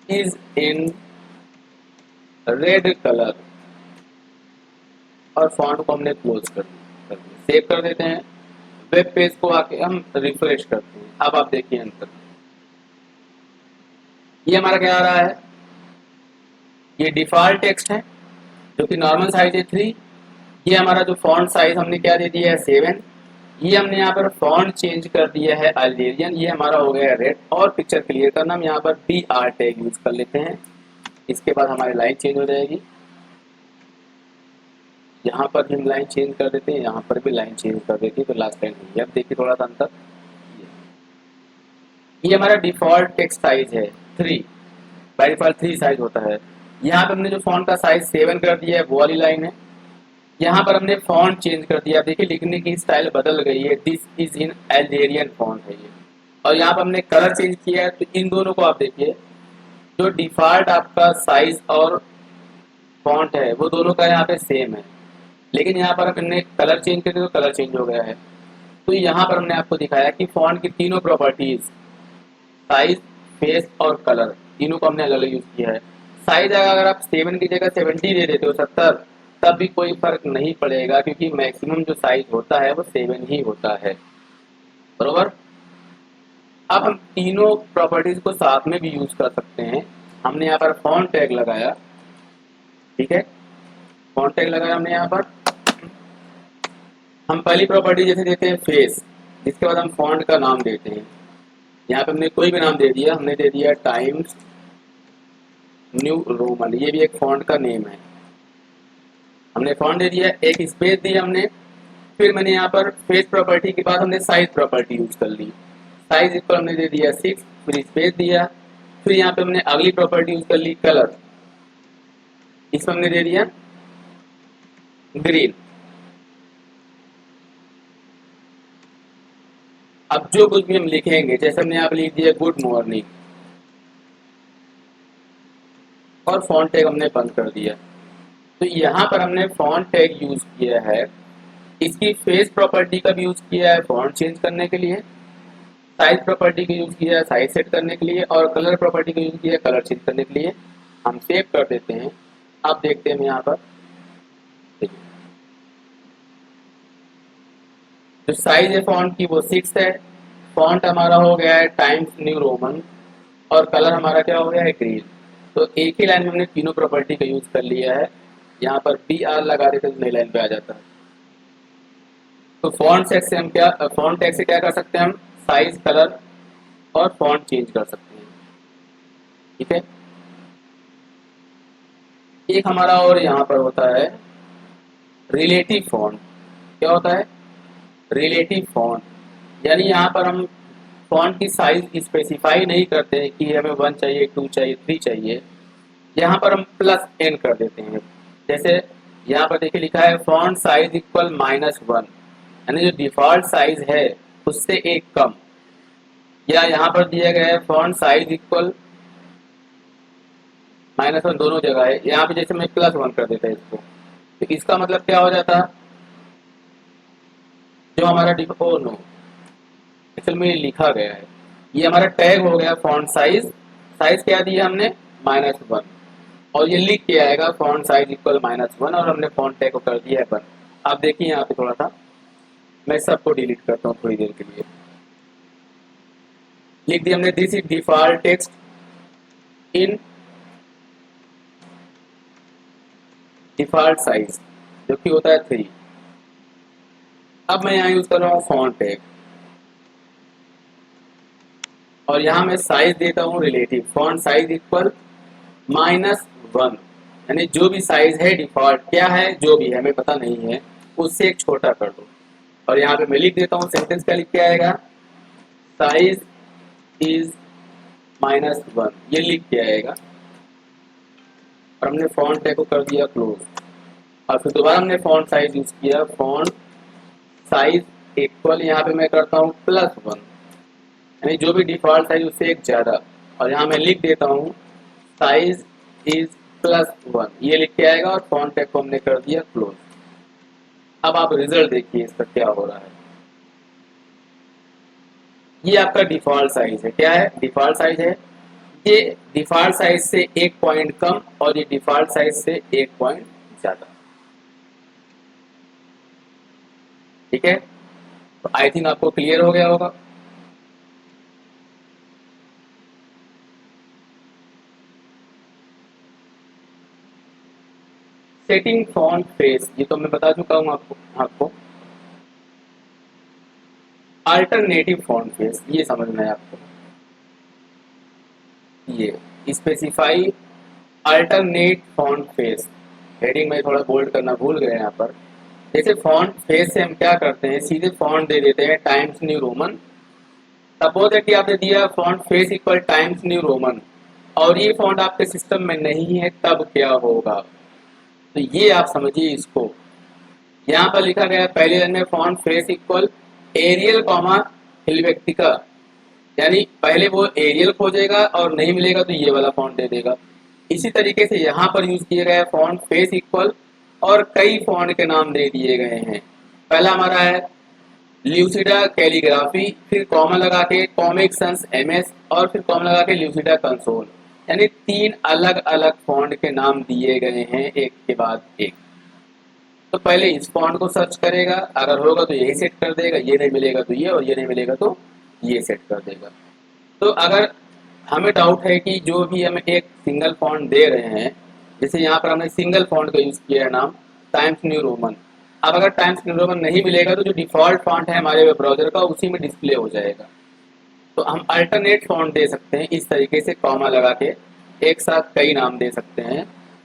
is in red colour. और फॉन्ट को हमने क्लोज कर दिया। सेव कर देते हैं। वेब पेज को आके हम रिफ्रेश करते हैं। अब आप देखिए अंतर, ये हमारा क्या आ रहा है? ये डिफॉल्ट टेक्स्ट है जो कि नॉर्मल साइज है 3। ये हमारा जो फॉन्ट साइज हमने क्या दे दिया है 7। ये हमने यहाँ पर फॉन्ट चेंज कर दिया है अल्जेरियन, ये हमारा हो गया है रेड। और पिक्चर क्लियर करना, हम यहाँ पर BR टैग यूज कर लेते हैं। इसके बाद हमारी लाइन चेंज हो जाएगी। यहाँ पर भी हम लाइन चेंज कर देते हैं, यहाँ पर भी लाइन चेंज कर देते हैं, तो लास्ट लाइन हुई। अब देखिए थोड़ा सा अंतर, ये हमारा डिफॉल्ट टेक्स्ट साइज है 3। बाय डिफॉल्ट 3 साइज होता है। यहाँ पे हमने जो फॉन्ट का साइज 7 कर दिया है, वो वाली लाइन है। यहाँ पर हमने फॉन्ट चेंज कर दिया, देखिए लिखने की स्टाइल बदल गई है, this is in Algerian font है ये। और यहाँ पर हमने कलर चेंज किया है, तो इन दोनों को आप देखिए, जो डिफॉल्ट आपका साइज और फॉन्ट है वो दोनों का यहाँ पे सेम है, लेकिन यहाँ पर हमने कलर चेंज कर दिया तो कलर चेंज हो गया है। तो यहाँ पर हमने आपको दिखाया कि फॉन्ट की तीनों प्रॉपर्टीज, साइज, फेस और कलर, तीनों को हमने अलग अलग यूज किया है। साइज अगर आप 7 की जगह 70 दे देते हो, 70, तब भी कोई फर्क नहीं पड़ेगा, क्योंकि मैक्सिमम जो साइज होता है वो 7 ही होता है। बरोबर। अब हम तीनों प्रॉपर्टीज को साथ में भी यूज कर सकते हैं। हमने यहाँ पर फॉन्ट टैग लगाया, ठीक है, फॉन्ट टैग लगाया हमने यहाँ पर। हम पहली प्रॉपर्टी जैसे देते हैं फेस, जिसके बाद हम फॉन्ट का नाम देते हैं। यहाँ पे हमने कोई भी नाम दे दिया, हमने दे दिया टाइम्स न्यू रोमन, ये भी एक फॉन्ट का नेम है। हमने फॉन्ट दे दिया, एक स्पेस दी हमने। फिर मैंने यहाँ पर फेस प्रॉपर्टी के बाद हमने साइज प्रॉपर्टी यूज कर ली। साइज इक्वल हमने दे दिया 6, फिर स्पेस दिया। फिर यहाँ पे हमने अगली प्रॉपर्टी यूज कर ली कलर, इसमें हमने दे दिया ग्रीन। अब जो कुछ भी हम लिखेंगे, जैसे हमने यहाँ पे लिख दिया गुड मॉर्निंग, और फॉन्ट टैग हमने बंद कर दिया। तो यहाँ पर हमने फॉन्ट टैग यूज किया है, इसकी फेस प्रॉपर्टी का भी यूज किया है फॉन्ट चेंज करने के लिए, साइज प्रॉपर्टी का यूज किया है साइज सेट करने के लिए, और कलर प्रॉपर्टी का यूज किया है कलर चेंज करने के लिए। हम सेव कर देते हैं। अब देखते हैं यहाँ पर, देखिए जो साइज है फॉन्ट की वो 6 है, फॉन्ट हमारा हो गया है टाइम्स न्यू रोमन, और कलर हमारा क्या हो गया है ग्रीन। तो एक ही लाइन में हमने तीनों प्रॉपर्टी का यूज कर लिया है। यहाँ पर BR लगा देते तो नई लाइन पे आ जाता है। तो फॉन्ट टैग से हम क्या, फॉन्ट टैग से क्या कर सकते हैं, हम साइज, कलर और फॉन्ट चेंज कर सकते हैं। ठीक है, एक हमारा और यहाँ पर होता है रिलेटिव फॉन्ट। क्या होता है? रिलेटिव फॉन्ट, यानी यहाँ पर हम फॉन्ट की साइज स्पेसिफाई नहीं करते हैं कि हमें 1 चाहिए, 2 चाहिए, 3 चाहिए। यहाँ पर हम +n कर देते हैं। जैसे यहाँ पर देखिए लिखा है फॉन्ट साइज इक्वल -1, यानी जो डिफॉल्ट साइज है उससे एक कम। या यहाँ पर दिया गया है फॉन्ट साइज इक्वल -1 दोनों जगह है। यहाँ पे जैसे मैं +1 कर देता इसको, तो इसका मतलब क्या हो जाता, जो हमारा ओ नो, एक्चुअल में ये लिखा गया है, ये हमारा टैग हो गया फॉन्ट साइज। साइज क्या दिया हमने, -1, और ये लिख के आएगा फॉन्ट साइज इक्वल -1, और हमने फॉन्ट टैग को कर दिया है बंद। आप देखिए यहाँ पे थोड़ा सा, मैं सबको डिलीट करता हूँ थोड़ी देर के लिए। लिख दिया हमने, this is default text in default size, जो कि होता है 3। अब मैं यहाँ यूज कर रहा हूँ फॉन्ट टैग, और यहाँ मैं साइज देता हूँ रिलेटिव, फॉन्ट साइज इक्वल -1, यानी जो भी साइज है डिफॉल्ट, क्या है जो भी है हमें पता नहीं है, उससे एक छोटा कर दो। और यहाँ पे मैं लिख देता हूँ, सेंटेंस क्या लिख के आएगा, साइज इज -1, ये लिख के आएगा। और हमने फॉन्ट टैग को कर दिया क्लोज, और फिर दोबारा हमने फॉन्ट साइज यूज किया, फॉन्ट साइज इक्वल, यहाँ पे मैं करता हूँ +1, यानी जो भी डिफॉल्ट साइज उससे एक ज्यादा, और यहाँ मैं लिख देता हूँ साइज इज +1, ये लिख के आएगा, और फॉन्ट टैग को हमने कर दिया क्लोज। अब आप रिजल्ट देखिए इसका क्या हो रहा है। ये आपका डिफॉल्ट साइज है, क्या है, डिफॉल्ट साइज है। ये डिफॉल्ट साइज से 1 पॉइंट कम, और ये डिफॉल्ट साइज से 1 पॉइंट ज्यादा। ठीक है, तो आई थिंक आपको क्लियर हो गया होगा। सेटिंग फॉन्ट फेस, ये तो मैं बता चुका हूँ आपको। अल्टरनेटिव फॉन्ट फेस, ये समझना है आपको। ये specify alternate font face, heading में थोड़ा बोल्ड करना भूल गए यहाँ पर। जैसे फॉन्ट फेस से हम क्या करते हैं, सीधे फॉन्ट दे देते हैं टाइम्स न्यू रोमन। सपोज है कि आपने दिया font face equal times new Roman, और ये फॉन्ट आपके सिस्टम में नहीं है, तब क्या होगा। तो ये आप समझिए इसको। यहाँ पर लिखा गया है पहले लाइन में font face equal Arial comma Helvetica, यानी पहले वो एरियल खोजेगा और नहीं मिलेगा तो ये वाला फॉन्ट दे देगा। इसी तरीके से यहाँ पर यूज किया गया फॉन्ट फेस इक्वल, और कई फॉन्ट के नाम दे दिए गए हैं। पहला हमारा है ल्यूसिडा कैलीग्राफी, फिर कॉमा लगा के कॉमिक सन्स एमएस, और फिर कॉमा लगा के ल्यूसिडा कंसोल, यानी 3 अलग अलग फॉन्ट के नाम दिए गए हैं एक के बाद एक। तो पहले इस फॉन्ट को सर्च करेगा, अगर होगा तो यही सेट कर देगा, ये नहीं मिलेगा तो ये, और ये नहीं मिलेगा तो ये सेट कर देगा। तो अगर हमें डाउट है कि जो भी हमें एक सिंगल फॉन्ट दे रहे हैं, जैसे यहाँ पर हमने सिंगल फॉन्ट का यूज किया है नाम टाइम्स न्यू रोमन, अब अगर टाइम्स न्यू रोमन नहीं मिलेगा तो जो डिफॉल्ट फॉन्ट है हमारे वेब ब्राउजर का उसी में डिस्प्ले हो जाएगा। तो हम अल्टरनेट फॉन्ट दे सकते हैं इस तरीके से, कॉमा लगा के एक साथ कई नाम दे सकते हैं।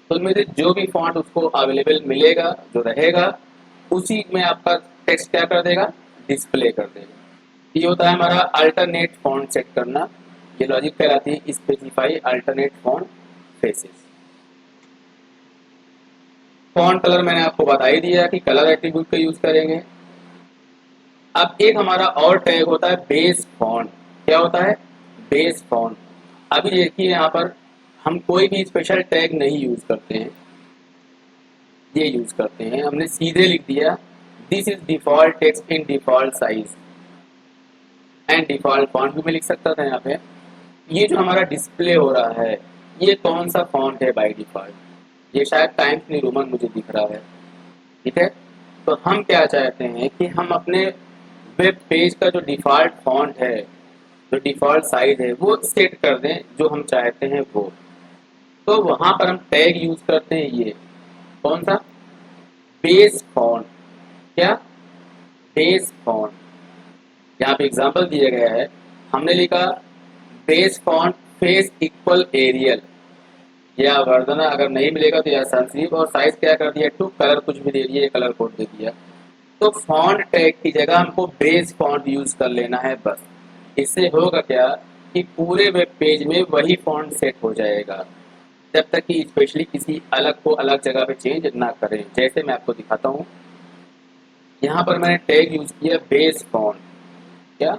तो उनमें से जो भी फॉन्ट उसको अवेलेबल मिलेगा, जो रहेगा, उसी में आपका टेक्स्ट क्या कर देगा, डिस्प्ले कर देगा। ये होता है हमारा अल्टरनेट फॉन्ट सेट करना। ये लॉजिक कहलाती है specify alternate font faces. Font colour मैंने आपको बता ही दिया कि कलर एट्रीब्यूट का यूज करेंगे। अब एक हमारा और टैग होता है बेस फॉन्ट। क्या होता है, बेस फॉन्ट। अभी देखिए यहाँ पर हम कोई भी स्पेशल टैग नहीं यूज करते हैं, ये यूज करते हैं, हमने सीधे लिख दिया this is default text in default size and default font भी मैं लिख सकता था यहाँ पे। ये जो हमारा डिस्प्ले हो रहा है, ये कौन सा फॉन्ट है बाय डिफॉल्ट, ये शायद टाइम्स न्यू रोमन मुझे दिख रहा है। ठीक है, तो हम क्या चाहते हैं कि हम अपने वेब पेज का जो डिफॉल्ट फॉन्ट है, जो डिफॉल्ट साइज है, वो सेट कर दें जो हम चाहते हैं वो। तो वहां पर हम टैग यूज करते हैं, ये कौन सा, बेस फॉन्ट। क्या, बेस फॉन्ट। यहाँ पे एग्जांपल दिया गया है, हमने लिखा base font face equal Arial या वर्धना, अगर नहीं मिलेगा तो या संस्क्रिप्ट, और साइज क्या कर दिया टू, कलर कुछ भी दे दिया, कलर कोड दे दिया। तो फॉन्ट टैग की जगह हमको बेस फॉन्ट यूज कर लेना है बस। इससे होगा क्या कि पूरे वेब पेज में वही फॉन्ट सेट हो जाएगा, जब तक कि स्पेशली किसी अलग को अलग जगह पे चेंज ना करें। जैसे मैं आपको दिखाता हूँ, यहाँ पर मैंने टैग यूज किया बेस फॉन्ट। क्या,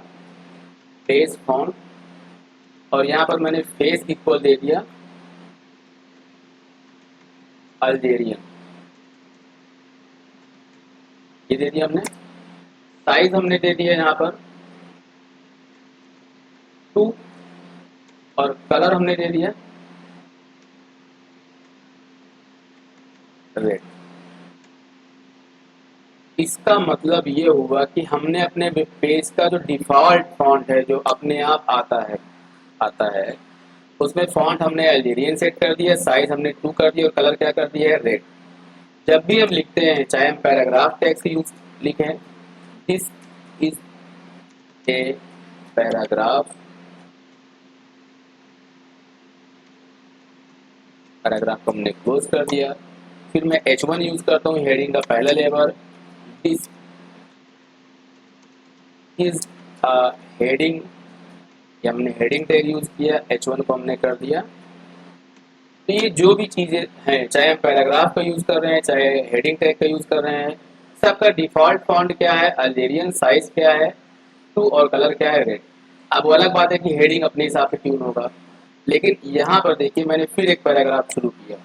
बेस फॉन्ट, और यहाँ पर मैंने फेस इक्वल दे दिया अल्जेरियन, ये दे दिया हमने। साइज हमने दे दिया यहाँ पर 2 और कलर हमने दे दिया रेड। इसका मतलब ये हुआ कि हमने अपने वेब पेज का जो डिफ़ॉल्ट फॉन्ट है जो अपने आप आता है उसमें फॉन्ट हमने अल्जेरियन सेट कर दिया, साइज हमने 2 कर दिया और कलर क्या कर दिया है रेड। जब भी हम लिखते हैं चाहे हम पैराग्राफ टेक्स्ट यूज लिखें, this is a paragraph, paragraph को हमने क्लोज कर दिया। फिर मैं H1 यूज करता हूँ हेडिंग का पहला लेबर, दिस इज हेडिंग, ये हमने हेडिंग टैग यूज किया, H1 को हमने कर दिया। तो ये जो भी चीज़ें हैं, चाहे हम पैराग्राफ का यूज़ कर रहे हैं चाहे हेडिंग टैग का यूज़ कर रहे हैं, सबका डिफ़ॉल्ट फॉन्ट क्या है अल्जेरियन, साइज क्या है 2 और कलर क्या है रेड। अब वो अलग बात है कि हेडिंग अपने हिसाब से ट्यून होगा, लेकिन यहाँ पर देखिए मैंने फिर एक पैराग्राफ शुरू किया,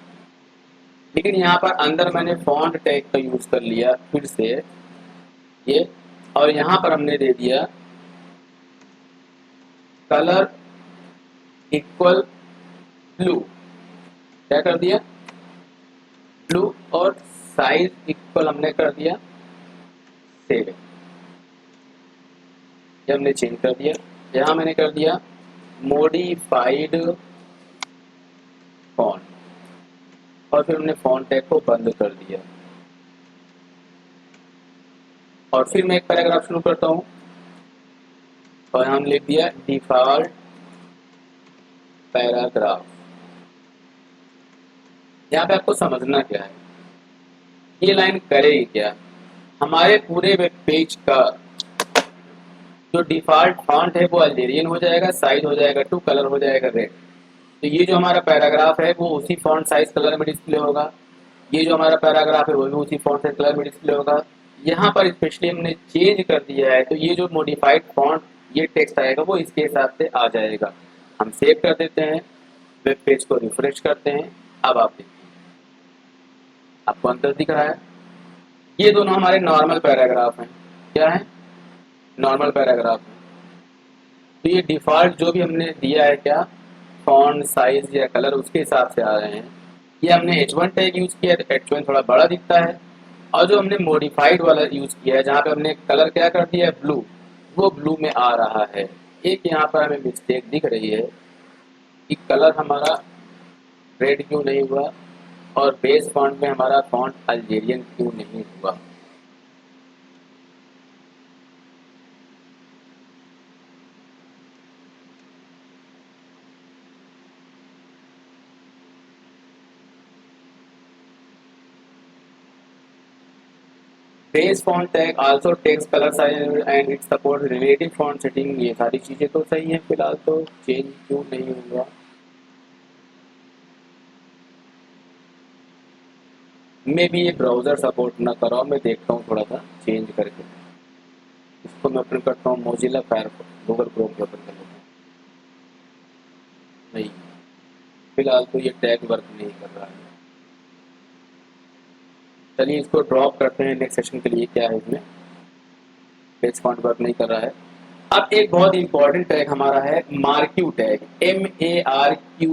लेकिन यहाँ पर अंदर मैंने फॉन्ट टैग का यूज़ कर लिया फिर से ये, और यहाँ पर हमने दे दिया कलर इक्वल ब्लू, क्या कर दिया ब्लू, और साइज इक्वल हमने कर दिया 7, ये हमने चेंज कर दिया। यहाँ मैंने कर दिया मॉडिफाइड फॉन्ट और फिर हमने फॉन्ट टैग को बंद कर दिया और फिर मैं एक पैराग्राफ शुरू करता हूँ और हम लिख दिया डिफॉल्ट पैराग्राफ। यहाँ पे आपको समझना क्या है, ये लाइन करेगी क्या, हमारे पूरे वेब पेज का जो डिफॉल्ट फॉन्ट है वो अल्जेरियन हो जाएगा, साइज हो जाएगा 2, कलर हो जाएगा रेड। तो ये जो हमारा पैराग्राफ है वो उसी फॉन्ट साइज कलर में डिस्प्ले होगा, ये जो हमारा पैराग्राफ है वो भी उसी फॉन्ट साइज कलर में डिस्प्ले होगा। यहाँ पर स्पेशली हमने चेंज कर दिया है तो ये जो मॉडिफाइड फॉन्ट ये टेक्स्ट आएगा वो इसके हिसाब से आ जाएगा। हम सेव कर देते हैं, वेब पेज को रिफ्रेश करते हैं। अब आप देखिए आपको अंतर दिख रहा है, ये दोनों हमारे नॉर्मल पैराग्राफ हैं, क्या है नॉर्मल पैराग्राफ है। तो ये डिफ़ॉल्ट जो भी हमने दिया है क्या फॉन्ट साइज या कलर उसके हिसाब से आ रहे हैं। ये हमने H1 टैग यूज़ किया है तो H1 थोड़ा बड़ा दिखता है, और जो हमने मॉडिफाइड वाला यूज़ किया है जहाँ पे हमने कलर क्या कर दिया है ब्लू, वो ब्लू में आ रहा है। एक यहाँ पर हमें मिस्टेक दिख रही है कि कलर हमारा रेड क्यों नहीं हुआ और बेस फॉन्ट में हमारा फॉन्ट अल्जेरियन क्यों नहीं हुआ। Base font tag also takes colour size and it support relative font setting, ये सारी चीज़ें तो सही हैं, फिलहाल तो चेंज क्यों नहीं हुआ। मे भी ये ब्राउज़र सपोर्ट ना कराओ, मैं देखता हूँ थोड़ा सा चेंज करके। इसको मैं ओपन करता हूँ मोजिला फायरफॉक्स, गूगल क्रोम पे ओपन कर लेता हूँ। नहीं, फिलहाल तो ये टैग वर्क नहीं कर रहा है। चलिए इसको ड्रॉप करते हैं नेक्स्ट सेशन के लिए, क्या है इसमें पेज फॉन्ट वर्क नहीं कर रहा है। अब एक बहुत इंपॉर्टेंट टैग हमारा है मार्क्यू टैग, MARQUES,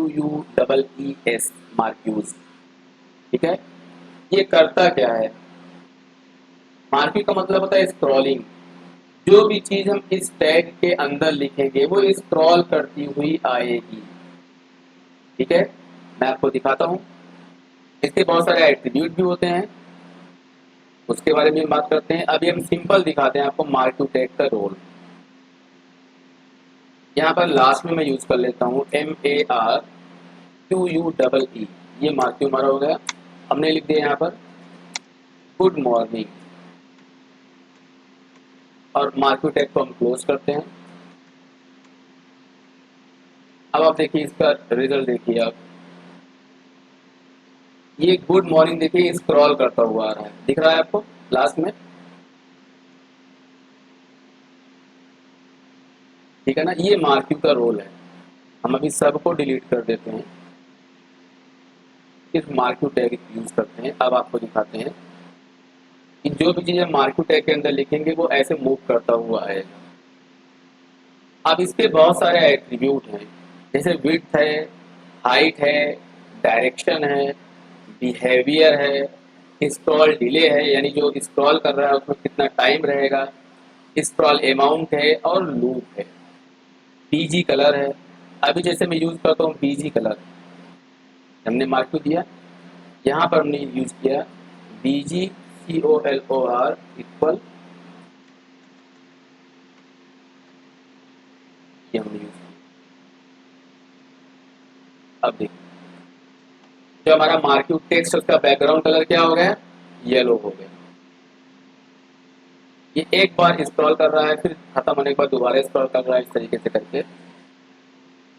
मार्क्यूज। ठीक है, ये करता क्या है, मार्क्यू का मतलब होता है स्क्रॉलिंग। जो भी चीज हम इस टैग के अंदर लिखेंगे वो स्क्रॉल करती हुई आएगी। ठीक है, मैं आपको दिखाता हूँ, इसके बहुत सारे एट्रीब्यूट भी होते हैं, उसके बारे में बात करते हैं। अभी हम सिंपल दिखाते हैं आपको मार्क्यू टैग का रोल। यहाँ पर लास्ट में मैं यूज कर लेता हूँ MARQUE, ये मार्क्यू हमारा हो गया। हमने लिख दिया यहाँ पर गुड मॉर्निंग और मार्क्यू टैग को हम क्लोज करते हैं। अब आप देखिए इसका रिजल्ट देखिए आप, ये गुड मॉर्निंग देखिए स्क्रॉल करता हुआ आ रहा है, दिख रहा है आपको लास्ट में, ठीक है ना, ये मार्क्यू का रोल है। हम अभी सबको डिलीट कर देते हैं। किस मार्क्यू टैग यूज करते हैं। अब आपको दिखाते हैं कि जो भी चीजें मार्क्यू टैग के अंदर लिखेंगे वो ऐसे मूव करता हुआ आएगा। अब इसके बहुत सारे एट्रीब्यूट हैं, जैसे विड्थ है, हाइट है, डायरेक्शन है, बिहेवियर है, स्क्रॉल डिले है, यानी जो स्क्रॉल कर रहा है उसमें कितना टाइम रहेगा, स्क्रॉल अमाउंट है और लूप है, बीजी कलर है। अभी जैसे मैं यूज करता हूँ बीजी कलर, हमने मार्क क्यों दिया, यहाँ पर हमने यूज किया बीजी COLOR इक्वल, ये हमने यूज किया। अब देखिए जो हमारा मार्क्यू टेक्स्ट उसका बैकग्राउंड कलर क्या हो गया, येलो हो गया। ये एक बार स्क्रॉल कर रहा है, फिर खत्म होने के बाद दोबारा स्क्रॉल कर रहा है, इस तरीके से करके।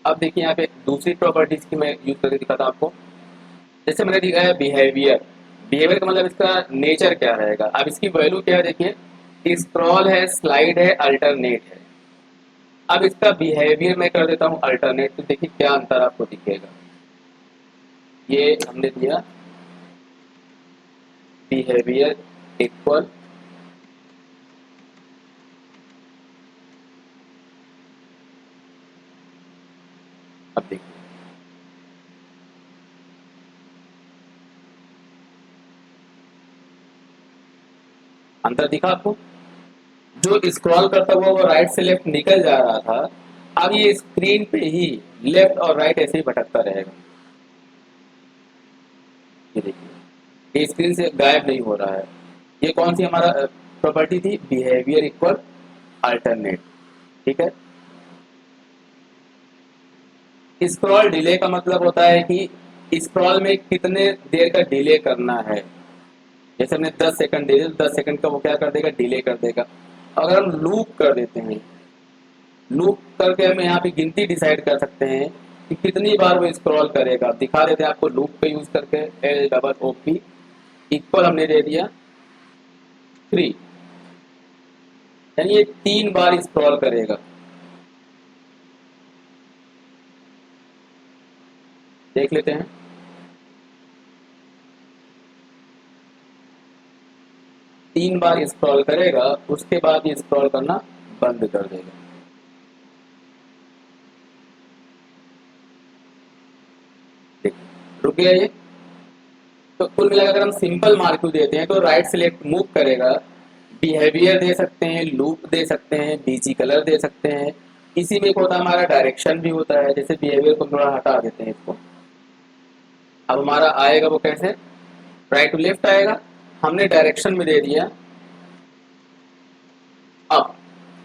अब देखिए यहाँ पे दूसरी प्रॉपर्टीज की मैं यूज करके दिखाता हूँ आपको। जैसे मैंने दिखाया बिहेवियर, बिहेवियर का मतलब इसका नेचर क्या रहेगा। अब इसकी वैल्यू क्या है देखिए, स्क्रॉल है, स्लाइड है, अल्टरनेट है। अब इसका बिहेवियर मैं कर देता हूँ अल्टरनेट, तो देखिए क्या अंतर आपको दिखेगा। ये हमने दिया बिहेवियर इक्वल, अब देखिए अंतर दिखा आपको। जो स्क्रॉल करता हुआ वो राइट से लेफ्ट निकल जा रहा था, अब ये स्क्रीन पे ही लेफ्ट और राइट ऐसे ही भटकता रहेगा। ये देखिए ये स्क्रीन से गायब नहीं हो रहा है। ये कौन सी हमारा प्रॉपर्टी थी, बिहेवियर इक्वल अल्टरनेट। ठीक है। स्क्रॉल डिले का मतलब होता है कि स्क्रॉल में कितने देर का डिले करना है। जैसे हमने 10 सेकंड दे दिया, 10 सेकंड का वो क्या कर देगा, डिले कर देगा। अगर हम लूप कर देते हैं, लूप करके हम यहाँ पे गिनती डिसाइड कर सकते हैं कि कितनी बार वो स्क्रॉल करेगा। दिखा देते हैं आपको लूप पे यूज करके, LOOP इक्वल हमने दे दिया 3, यानी ये 3 बार स्क्रॉल करेगा। देख लेते हैं, 3 बार स्क्रॉल करेगा, उसके बाद ये स्क्रॉल करना बंद कर देगा। देखिए रुक गया ये। तो कुल मिलाकर अगर हम सिंपल मार्क्यू देते हैं तो राइट सिलेक्ट मूव करेगा, बिहेवियर दे सकते हैं, लूप दे सकते हैं, बीजी कलर दे सकते हैं। इसी में एक होता है हमारा डायरेक्शन भी होता है। जैसे बिहेवियर को थोड़ा हटा देते हैं इसको, अब हमारा आएगा वो कैसे, राइट टू लेफ्ट आएगा। हमने डायरेक्शन में दे दिया अप,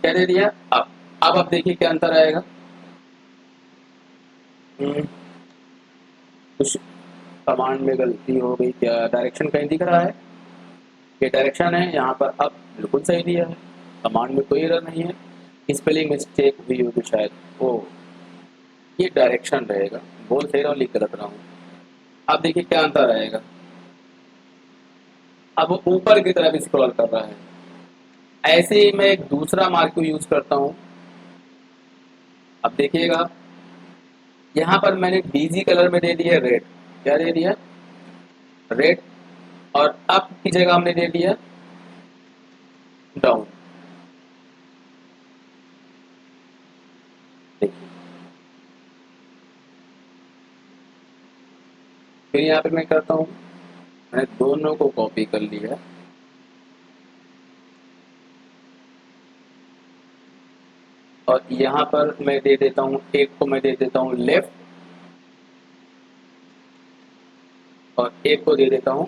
क्या दे दिया अप। अब देखिए क्या अंतर आएगा। हम्म, कुछ कमांड में गलती हो गई क्या, डायरेक्शन कहीं दिख रहा है, ये डायरेक्शन है, यहाँ पर अप बिल्कुल सही दिया है, कमांड में कोई एरर नहीं है। स्पेलिंग मिस्टेक हुई होगी शायद, ओ ये डायरेक्शन रहेगा, बोल सही रहा हूँ लिख गलत रहा हूँ। अब देखिए क्या अंतर आएगा, अब वो ऊपर की तरफ स्क्रॉल कर रहा है। ऐसे ही मैं एक दूसरा मार्क को यूज करता हूँ। अब देखिएगा यहाँ पर मैंने बीजी कलर में दे दिया रेड, क्या दे दिया रेड, और अप की जगह हमने दे दिया डाउन। देखिए फिर यहाँ पे मैं करता हूँ, मैंने दोनों को कॉपी कर लिया और यहाँ पर मैं दे देता हूँ, एक को मैं दे देता हूँ लेफ्ट और एक को दे देता हूँ,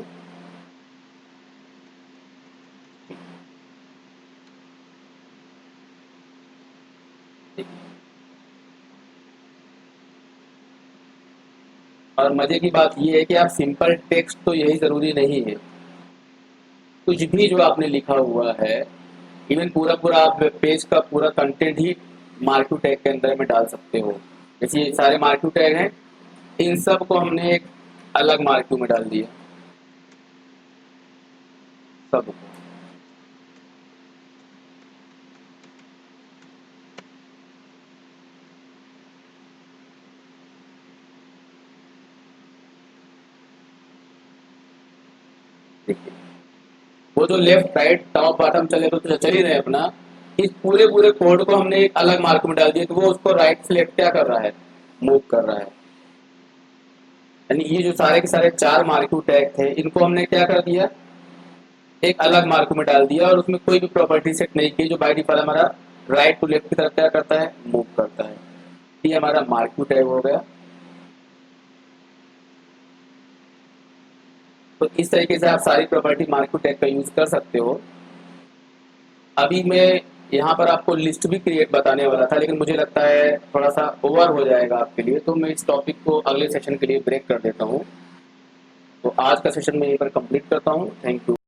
और मजे की बात यह है कि आप सिंपल टेक्स्ट तो यही जरूरी नहीं है, कुछ भी जो आपने लिखा हुआ है, इवन पूरा पूरा आप पेज का पूरा कंटेंट ही मार्क्यू टैग के अंदर में डाल सकते हो। जैसे ये सारे मार्क्यू टैग हैं, इन सब को हमने एक अलग मार्क्यू में डाल दिया सब। देखिए वो जो लेफ्ट राइट टॉप बॉटम चले तो चल ही रहे हैं अपना, इस पूरे पूरे कोड को हमने एक अलग मार्क में डाल दिया तो वो उसको राइट सिलेक्ट क्या कर रहा है, मूव कर रहा है। यानी ये जो सारे के सारे 4 मार्क्यू टैग थे इनको हमने क्या कर दिया, एक अलग मार्क में डाल दिया और उसमें कोई भी प्रॉपर्टी सेट नहीं की, जो बाय डिफॉल्ट हमारा राइट टू लेफ्ट की तरफ क्या करता है, मूव करता है। ये हमारा मार्क्यू टैग हो गया। तो इस तरीके से आप सारी प्रॉपर्टी मार्क्यू टैग का यूज कर सकते हो। अभी मैं यहाँ पर आपको लिस्ट भी क्रिएट बताने वाला था, लेकिन मुझे लगता है थोड़ा सा ओवर हो जाएगा आपके लिए, तो मैं इस टॉपिक को अगले सेशन के लिए ब्रेक कर देता हूँ। तो आज का सेशन मैं यहीं पर कंप्लीट करता हूँ। Thank you.